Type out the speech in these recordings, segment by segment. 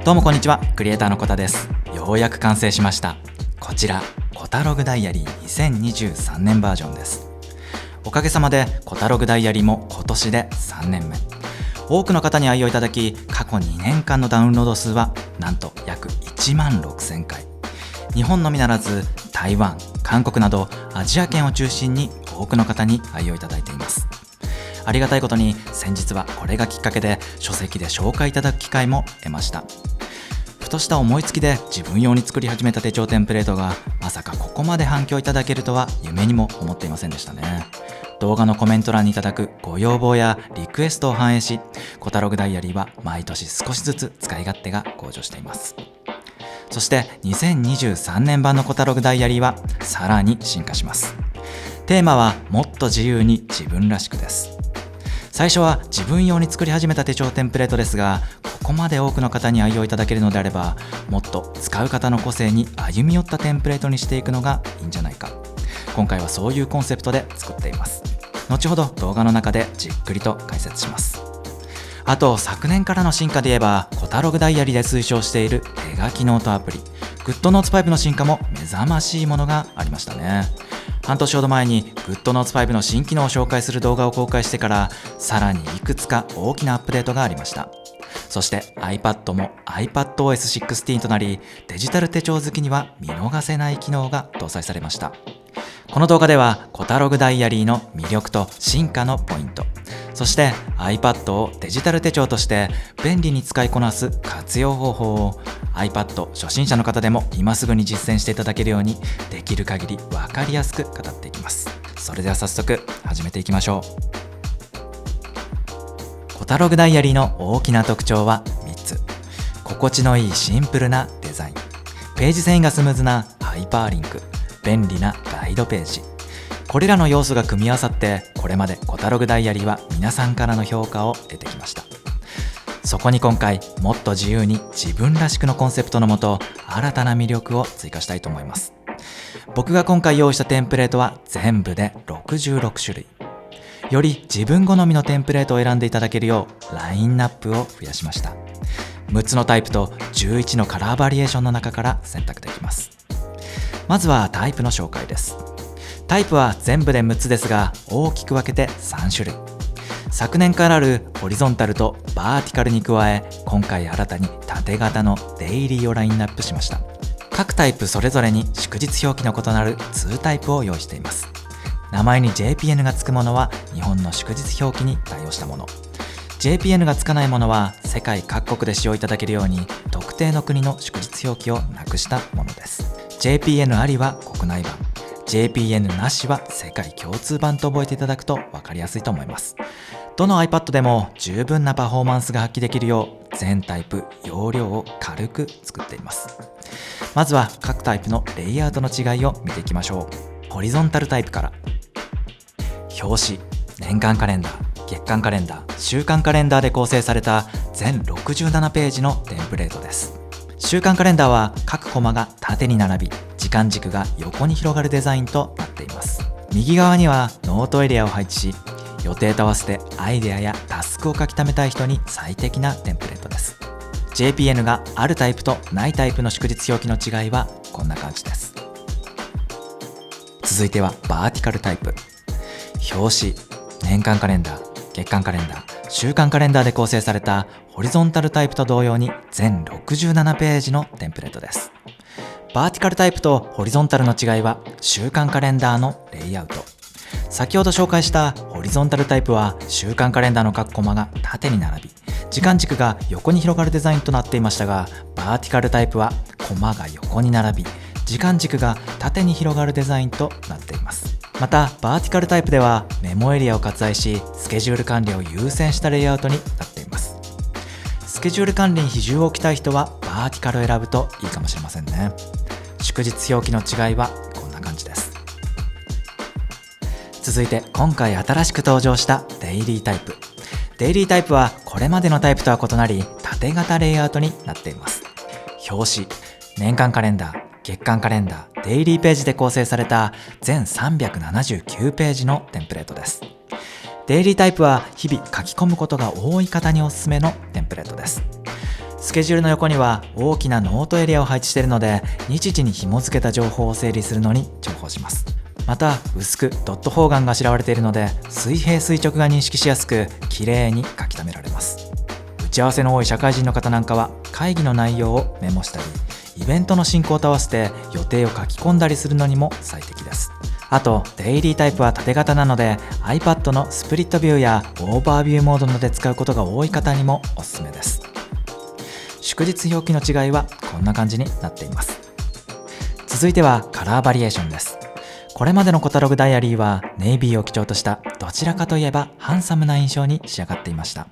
どうもこんにちは、クリエイターのコタです。ようやく完成しました。こちらコタログダイアリー2023年バージョンです。おかげさまでコタログダイアリーも今年で3年目。多くの方に愛用いただき、過去2年間のダウンロード数はなんと約1万6000回。日本のみならず台湾、韓国などアジア圏を中心に多くの方に愛用いただいています。ありがたいことに先日はこれがきっかけで書籍で紹介いただく機会も得ました。ふとした思いつきで自分用に作り始めた手帳テンプレートがまさかここまで反響いただけるとは夢にも思っていませんでしたね。動画のコメント欄にいただくご要望やリクエストを反映し、コタログダイアリーは毎年少しずつ使い勝手が向上しています。そして2023年版のコタログダイアリーはさらに進化します。テーマはもっと自由に自分らしくです。最初は自分用に作り始めた手帳テンプレートですが、ここまで多くの方に愛用いただけるのであれば、もっと使う方の個性に歩み寄ったテンプレートにしていくのがいいんじゃないか。今回はそういうコンセプトで作っています。後ほど動画の中でじっくりと解説します。あと昨年からの進化で言えば、コタログダイアリーで推奨している手書きノートアプリGoodNotes5の進化も目覚ましいものがありましたね。半年ほど前に GoodNotes5 の新機能を紹介する動画を公開してから、さらにいくつか大きなアップデートがありました。そして iPad も iPadOS16 となり、デジタル手帳好きには見逃せない機能が搭載されました。この動画ではコタログダイアリーの魅力と進化のポイント、そして iPad をデジタル手帳として便利に使いこなす活用方法を iPad 初心者の方でも今すぐに実践していただけるように、できる限り分かりやすく語っていきます。それでは早速始めていきましょう。コタログダイアリーの大きな特徴は3つ。心地のいいシンプルなデザイン、ページ遷移がスムーズなハイパーリンク、便利なガイドページ。これらの要素が組み合わさって、これまでコタログダイアリーは皆さんからの評価を得てきました。そこに今回もっと自由に自分らしくのコンセプトのもと、新たな魅力を追加したいと思います。僕が今回用意したテンプレートは全部で66種類。より自分好みのテンプレートを選んでいただけるようラインナップを増やしました。6つのタイプと11のカラーバリエーションの中から選択できます。まずはタイプの紹介です。タイプは全部で6つですが、大きく分けて3種類。昨年からあるホリゾンタルとバーティカルに加え、今回新たに縦型のデイリーをラインナップしました。各タイプそれぞれに祝日表記の異なる2タイプを用意しています。名前に JPN がつくものは日本の祝日表記に対応したもの、 JPN がつかないものは世界各国で使用いただけるように特定の国の祝日表記をなくしたものです。 JPN ありは国内版、 JPN なしは世界共通版と覚えていただくと分かりやすいと思います。どの iPad でも十分なパフォーマンスが発揮できるよう、全タイプ容量を軽く作っています。まずは各タイプのレイアウトの違いを見ていきましょう。ホリゾンタルタイプから。表紙、年間カレンダー、月間カレンダー、週間カレンダーで構成された全67ページのテンプレートです。週間カレンダーは各コマが縦に並び、時間軸が横に広がるデザインとなっています。右側にはノートエリアを配置し、予定と合わせてアイデアやタスクを書き溜めたい人に最適なテンプレートです。 JPN があるタイプとないタイプの祝日表記の違いはこんな感じです。続いてはバーティカルタイプ。表紙、年間カレンダー、月間カレンダー、週間カレンダーで構成されたホリゾンタルタイプと同様に全67ページのテンプレートです。バーティカルタイプとホリゾンタルの違いは週間カレンダーのレイアウト。先ほど紹介したホリゾンタルタイプは週間カレンダーの各コマが縦に並び、時間軸が横に広がるデザインとなっていましたが、バーティカルタイプはコマが横に並び、時間軸が縦に広がるデザインとなっています。またバーティカルタイプではメモエリアを割愛し、スケジュール管理を優先したレイアウトになっています。スケジュール管理に比重を置きたい人はバーティカルを選ぶといいかもしれませんね。祝日表記の違いはこんな感じです。続いて今回新しく登場したデイリータイプ。デイリータイプはこれまでのタイプとは異なり、縦型レイアウトになっています。表紙、年間カレンダー、月間カレンダー、デイリーページで構成された全379ページのテンプレートです。デイリータイプは日々書き込むことが多い方におすすめのテンプレートです。スケジュールの横には大きなノートエリアを配置しているので、日時に紐付けた情報を整理するのに重宝します。また薄くドット方眼があしらわれているので、水平垂直が認識しやすく綺麗に書き溜められます。打ち合わせの多い社会人の方なんかは会議の内容をメモしたり、イベントの進行と合わせて予定を書き込んだりするのにも最適です。あとデイリータイプは縦型なので iPad のスプリットビューやオーバービューモードなどで使うことが多い方にもおすすめです。祝日表記の違いはこんな感じになっています。続いてはカラーバリエーションです。これまでのコタログダイアリーはネイビーを基調としたどちらかといえばハンサムな印象に仕上がっていました。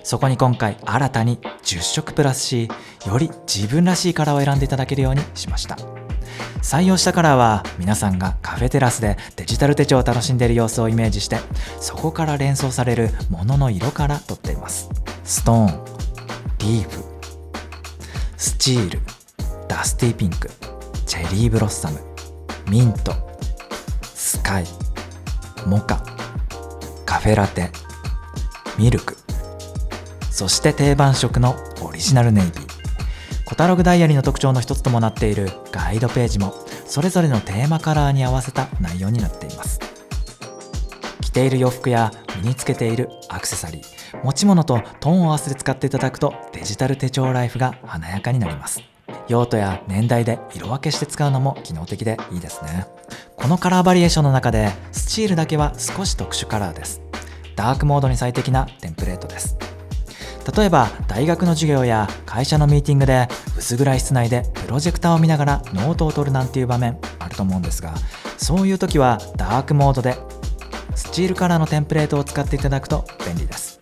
そこに今回新たに10色プラスし、より自分らしいカラーを選んでいただけるようにしました。採用したカラーは皆さんがカフェテラスでデジタル手帳を楽しんでいる様子をイメージして、そこから連想されるものの色から取っています。ストーン、リーフ、スチール、ダスティーピンク、チェリーブロッサム、ミント、スカイ、モカ、カフェラテ、ミルク、そして定番色のオリジナルネイビー。コタログダイアリーの特徴の一つともなっているガイドページもそれぞれのテーマカラーに合わせた内容になっています。着ている洋服や身につけているアクセサリー、持ち物とトーンを合わせて使っていただくとデジタル手帳ライフが華やかになります。用途や年代で色分けして使うのも機能的でいいですね。このカラーバリエーションの中でスチールだけは少し特殊カラーです。ダークモードに最適なテンプレートです。例えば大学の授業や会社のミーティングで薄暗い室内でプロジェクターを見ながらノートを取るなんていう場面あると思うんですが、そういう時はダークモードでスチールカラーのテンプレートを使っていただくと便利です。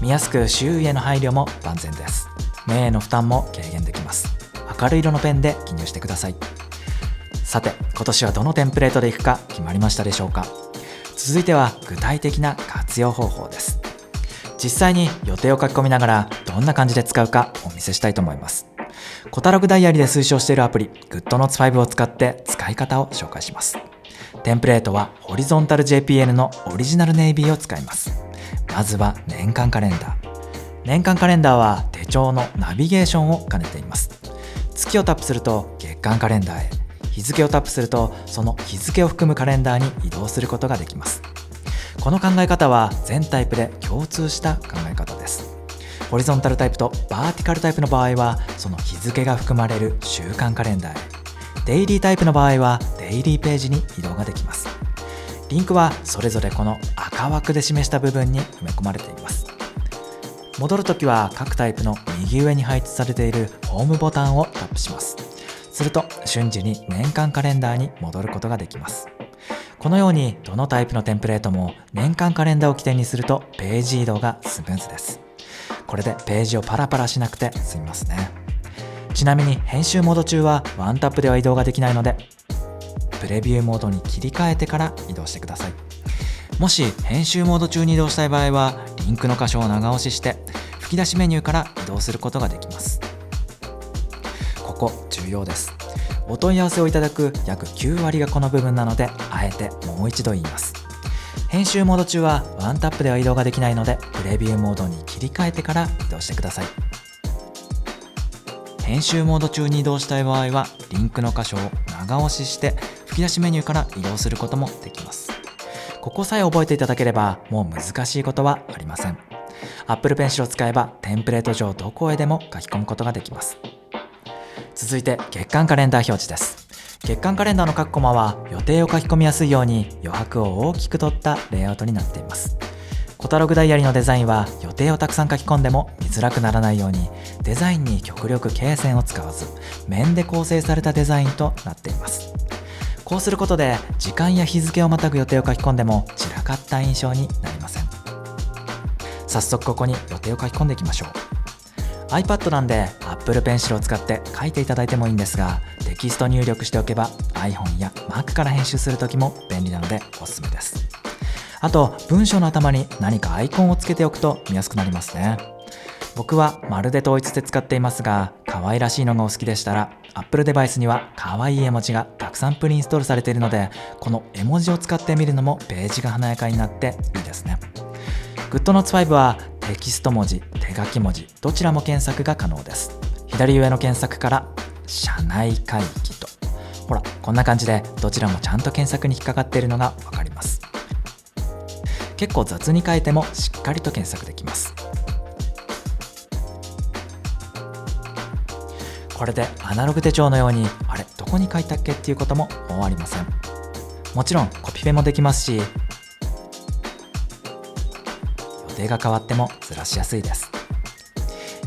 見やすく周囲への配慮も万全です。目への負担も軽減できます。明るい色のペンで記入してください。さて今年はどのテンプレートでいくか決まりましたでしょうか。続いては具体的な活用方法です。実際に予定を書き込みながらどんな感じで使うかお見せしたいと思います。コタログダイアリーで推奨しているアプリ GoodNotes5 を使って使い方を紹介します。テンプレートはホリゾンタル JPN のオリジナルネイビーを使います。まずは年間カレンダー。年間カレンダーは手帳のナビゲーションを兼ねています。月をタップすると月間カレンダーへ、日付をタップするとその日付を含むカレンダーに移動することができます。この考え方は全タイプで共通した考え方です。ホリゾンタルタイプとバーティカルタイプの場合はその日付が含まれる週間カレンダーへ、デイリータイプの場合はデイリーページに移動ができます。リンクはそれぞれこの赤枠で示した部分に埋め込まれています。戻るときは各タイプの右上に配置されているホームボタンをタップします。すると瞬時に年間カレンダーに戻ることができます。このようにどのタイプのテンプレートも年間カレンダーを起点にするとページ移動がスムーズです。これでページをパラパラしなくて済みますね。ちなみに編集モード中はワンタップでは移動ができないので、プレビューモードに切り替えてから移動してください。もし編集モード中に移動したい場合はリンクの箇所を長押しして吹き出しメニューから移動することができます。ここ重要です。お問い合わせをいただく約9割がこの部分なので、あえてもう一度言います。編集モード中はワンタップでは移動ができないので、プレビューモードに切り替えてから移動してください。編集モード中に移動したい場合はリンクの箇所を長押しして吹き出しメニューから移動することもできます。ここさえ覚えていただければもう難しいことはありません。Apple Pencil を使えばテンプレート上どこへでも書き込むことができます。続いて月間カレンダー表示です。月間カレンダーの各コマは予定を書き込みやすいように余白を大きく取ったレイアウトになっています。コタログダイアリーのデザインは予定をたくさん書き込んでも見づらくならないように、デザインに極力罫線を使わず面で構成されたデザインとなっています。こうすることで時間や日付をまたぐ予定を書き込んでも散らかった印象になりません。早速ここに予定を書き込んでいきましょう。iPad なんで Apple Pencil を使って書いていただいてもいいんですが、テキスト入力しておけば iPhone や Mac から編集するときも便利なのでおすすめです。あと文章の頭に何かアイコンをつけておくと見やすくなりますね。僕はまるで統一で使っていますが、可愛らしいのがお好きでしたら Apple デバイスには可愛い絵文字がたくさんプリインストールされているので、この絵文字を使ってみるのもページが華やかになっていいですね。GoodNotes5 はテキスト文字、手書き文字どちらも検索が可能です。左上の検索から社内会議と、ほらこんな感じでどちらもちゃんと検索に引っかかっているのがわかります。結構雑に書いてもしっかりと検索できます。これでアナログ手帳のようにあれどこに書いたっけっていうことももうありません。もちろんコピペもできますし、予定が変わってもずらしやすいです。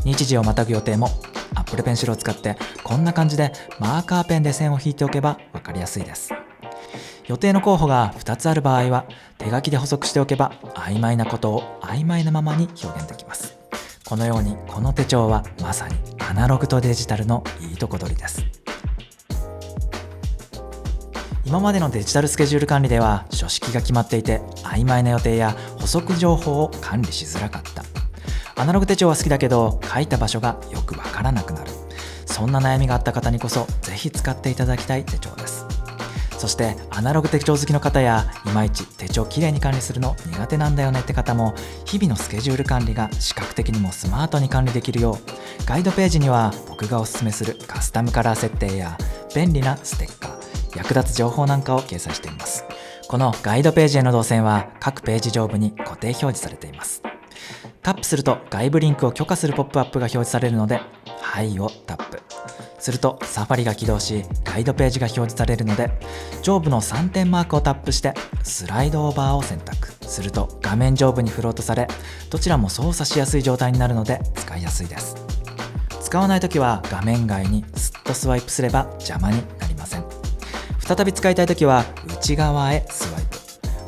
日時をまたぐ予定も Apple Pencil を使ってこんな感じでマーカーペンで線を引いておけば分かりやすいです。予定の候補が2つある場合は手書きで補足しておけば曖昧なことを曖昧なままに表現できます。このようにこの手帳はまさにアナログとデジタルのいいとこ取りです。今までのデジタルスケジュール管理では書式が決まっていて曖昧な予定や補足情報を管理しづらかった。アナログ手帳は好きだけど書いた場所がよくわからなくなる。そんな悩みがあった方にこそぜひ使っていただきたい手帳です。そしてアナログ手帳好きの方やいまいち手帳きれいに管理するの苦手なんだよねって方も日々のスケジュール管理が視覚的にもスマートに管理できるようガイドページには僕がおすすめするカスタムカラー設定や便利なステッカー、役立つ情報なんかを掲載しています。このガイドページへの動線は各ページ上部に固定表示されています。タップすると外部リンクを許可するポップアップが表示されるのではいをタップするとサファリが起動しガイドページが表示されるので上部の3点マークをタップしてスライドオーバーを選択すると画面上部にフロートされどちらも操作しやすい状態になるので使いやすいです。使わないときは画面外にスッとスワイプすれば邪魔になりません。再び使いたいときは内側へスワイ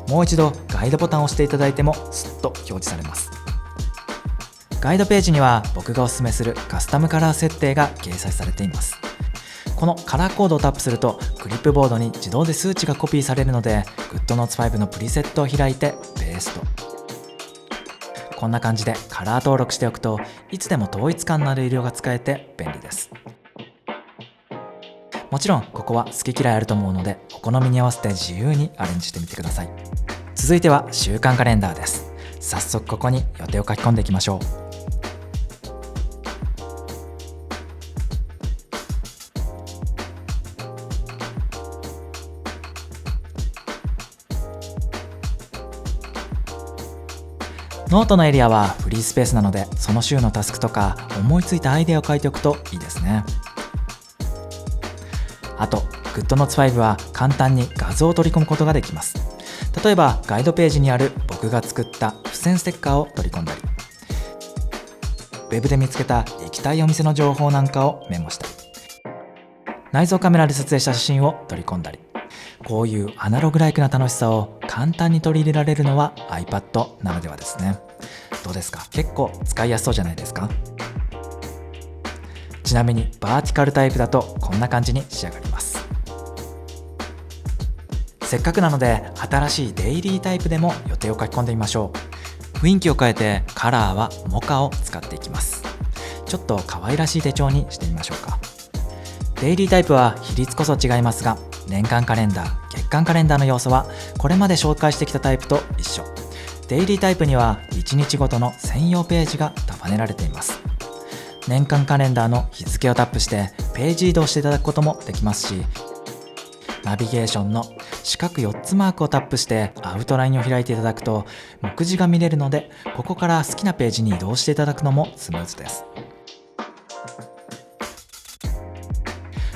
プ、もう一度ガイドボタンを押していただいてもスッと表示されます。ガイドページには僕がおすすめするカスタムカラー設定が掲載されています。このカラーコードをタップするとクリップボードに自動で数値がコピーされるので GoodNotes 5のプリセットを開いてペースト。こんな感じでカラー登録しておくといつでも統一感のある色が使えて便利です。もちろんここは好き嫌いあると思うのでお好みに合わせて自由にアレンジしてみてください。続いては週間カレンダーです。早速ここに予定を書き込んでいきましょう。ノートのエリアはフリースペースなのでその週のタスクとか思いついたアイデアを書いておくといいですね。あと GoodNotes 5は簡単に画像を取り込むことができます。例えばガイドページにある僕が作った付箋ステッカーを取り込んだりウェブで見つけた行きたいお店の情報なんかをメモしたり内蔵カメラで撮影した写真を取り込んだり、こういうアナログライクな楽しさを簡単に取り入れられるのは iPad ならではですね。どうですか？結構使いやすそうじゃないですか？ちなみにバーティカルタイプだとこんな感じに仕上がります。せっかくなので新しいデイリータイプでも予定を書き込んでみましょう。雰囲気を変えてカラーはモカを使っていきます。ちょっと可愛らしい手帳にしてみましょうか。デイリータイプは比率こそ違いますが年間カレンダー、月間カレンダーの要素はこれまで紹介してきたタイプと一緒。デイリータイプには1日ごとの専用ページが束ねられています。年間カレンダーの日付をタップしてページ移動していただくこともできますし、ナビゲーションの四角4つマークをタップしてアウトラインを開いていただくと目次が見れるのでここから好きなページに移動していただくのもスムーズです。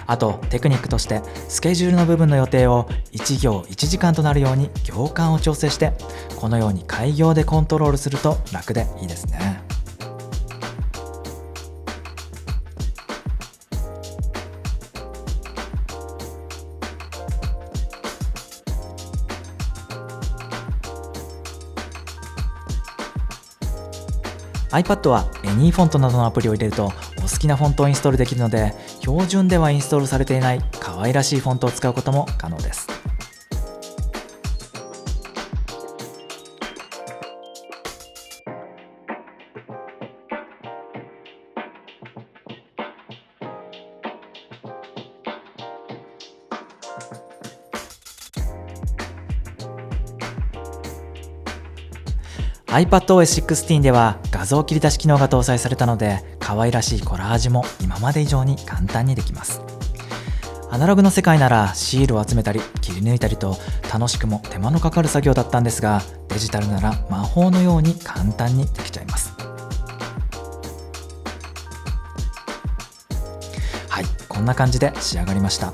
あとテクニックとしてスケジュールの部分の予定を1行1時間となるように行間を調整してこのように開業でコントロールすると楽でいいですね。iPad は Any フォントなどのアプリを入れるとお好きなフォントをインストールできるので標準ではインストールされていない可愛らしいフォントを使うことも可能です。iPadOS 16では画像切り出し機能が搭載されたので、可愛らしいコラージュも今まで以上に簡単にできます。アナログの世界ならシールを集めたり切り抜いたりと楽しくも手間のかかる作業だったんですが、デジタルなら魔法のように簡単にできちゃいます。はい、こんな感じで仕上がりました。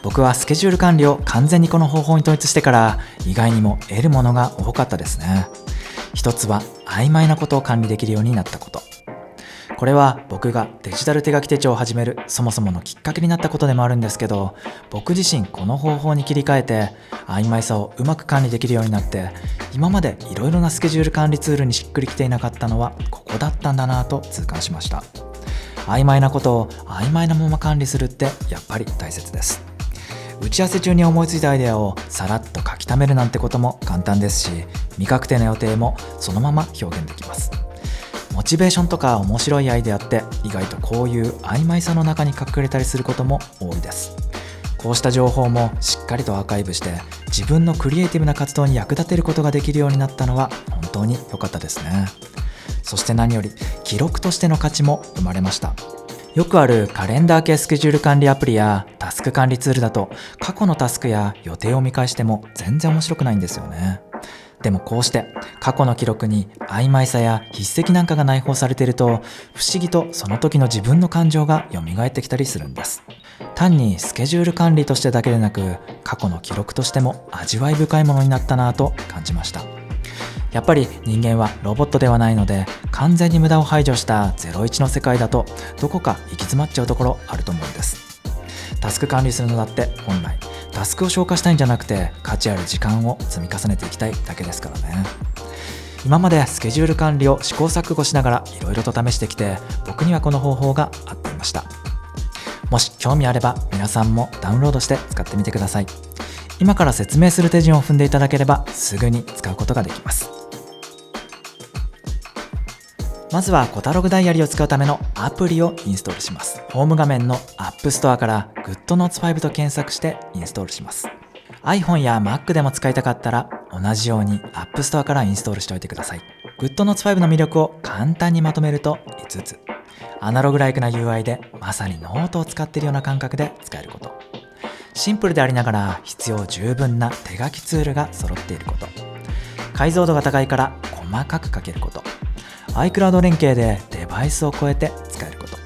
僕はスケジュール管理を完全にこの方法に統一してから意外にも得るものが多かったですね。一つは曖昧なことを管理できるようになったこと。これは僕がデジタル手書き手帳を始めるそもそものきっかけになったことでもあるんですけど、僕自身この方法に切り替えて曖昧さをうまく管理できるようになって、今までいろいろなスケジュール管理ツールにしっくりきていなかったのはここだったんだなと痛感しました。曖昧なことを曖昧なまま管理するってやっぱり大切です。打ち合わせ中に思いついたアイデアをさらっと書き溜めるなんてことも簡単ですし、未確定な予定もそのまま表現できます。モチベーションとか面白いアイデアって意外とこういう曖昧さの中に隠れたりすることも多いです。こうした情報もしっかりとアーカイブして自分のクリエイティブな活動に役立てることができるようになったのは本当に良かったですね。そして何より記録としての価値も生まれました。よくあるカレンダー系スケジュール管理アプリやタスク管理ツールだと過去のタスクや予定を見返しても全然面白くないんですよね。でもこうして過去の記録に曖昧さや筆跡なんかが内包されていると、不思議とその時の自分の感情が蘇ってきたりするんです。単にスケジュール管理としてだけでなく、過去の記録としても味わい深いものになったなぁと感じました。やっぱり人間はロボットではないので、完全に無駄を排除した01の世界だとどこか行き詰まっちゃうところあると思うんです。タスク管理するのだって本来タスクを消化したいんじゃなくて、価値ある時間を積み重ねていきたいだけですからね。今までスケジュール管理を試行錯誤しながらいろいろと試してきて、僕にはこの方法が合っていました。もし興味あれば皆さんもダウンロードして使ってみてください。今から説明する手順を踏んでいただければすぐに使うことができます。まずはコタログダイアリーを使うためのアプリをインストールします。ホーム画面の App Store から GoodNotes5 と検索してインストールします。iPhone や Mac でも使いたかったら同じように App Store からインストールしておいてください。GoodNotes5 の魅力を簡単にまとめると5つ。アナログライクな UI でまさにノートを使っているような感覚で使えること。シンプルでありながら必要十分な手書きツールが揃っていること。解像度が高いから細かく書けること。iCloud 連携でデバイスを超えて使えること。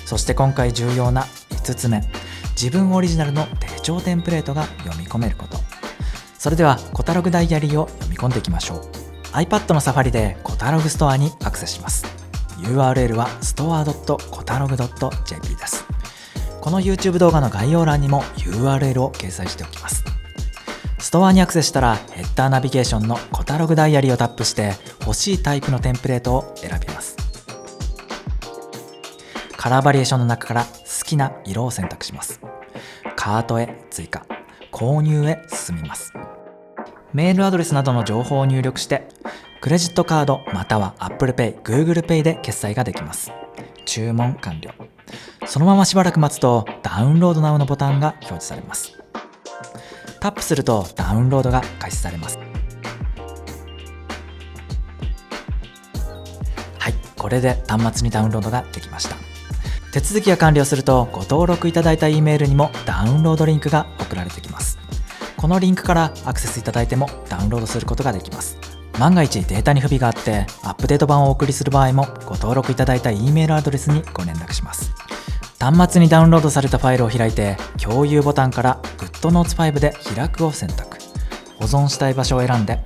そして今回重要な5つ目、自分オリジナルの手帳テンプレートが読み込めること。それではコタログダイアリーを読み込んでいきましょう。 iPad のサファリでコタログストアにアクセスします。 URL は store.kotalog.jp です。この YouTube 動画の概要欄にも URL を掲載しておきます。ストアにアクセスしたらヘッダーナビゲーションのコタログダイアリーをタップして欲しいタイプのテンプレートを選びます。カラーバリエーションの中から好きな色を選択します。カートへ追加、購入へ進みます。メールアドレスなどの情報を入力してクレジットカードまたは Apple Pay、Google Pay で決済ができます。注文完了。そのまましばらく待つとダウンロード Now のボタンが表示されます。タップするとダウンロードが開始されます。はい、これで端末にダウンロードができました。手続きが完了するとご登録いただいた E メールにもダウンロードリンクが送られてきます。このリンクからアクセスいただいてもダウンロードすることができます。万が一データに不備があってアップデート版をお送りする場合もご登録いただいた E メールアドレスにご連絡します。端末にダウンロードされたファイルを開いて共有ボタンから GoodNotes5 で開くを選択。保存したい場所を選んで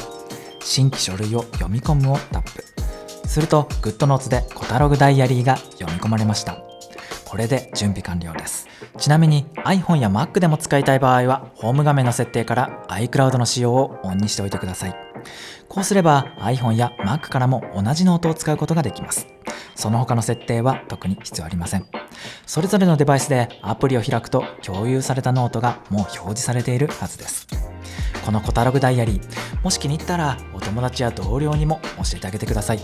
新規書類を読み込むをタップすると GoodNotes でコタログダイアリーが読み込まれました。これで準備完了です。ちなみに iPhone や Mac でも使いたい場合はホーム画面の設定から iCloud の使用をオンにしておいてください。こうすれば iPhone や Mac からも同じノートを使うことができます。その他の設定は特に必要ありません。それぞれのデバイスでアプリを開くと共有されたノートがもう表示されているはずです。このコタログダイアリー、もし気に入ったらお友達や同僚にも教えてあげてください。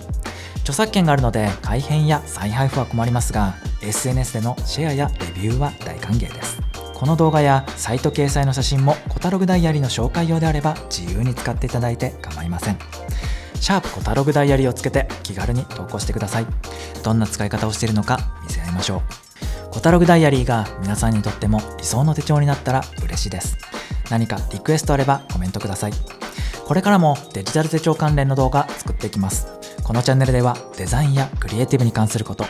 著作権があるので改変や再配布は困りますが、SNS でのシェアやレビューは大歓迎です。この動画やサイト掲載の写真もコタログダイアリーの紹介用であれば自由に使っていただいて構いません。コタログダイアリーをつけて気軽に投稿してください。どんな使い方をしているのか見せ合いましょう。コタログダイアリーが皆さんにとっても理想の手帳になったら嬉しいです。何かリクエストあればコメントください。これからもデジタル手帳関連の動画作っていきます。このチャンネルではデザインやクリエイティブに関すること、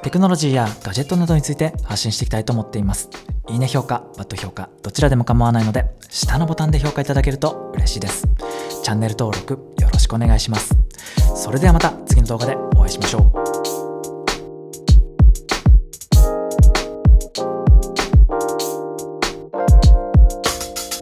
テクノロジーやガジェットなどについて発信していきたいと思っています。いいね評価、バッド評価、どちらでも構わないので下のボタンで評価いただけると嬉しいです。チャンネル登録よろしくお願いします。それではまた次の動画でお会いしましょう。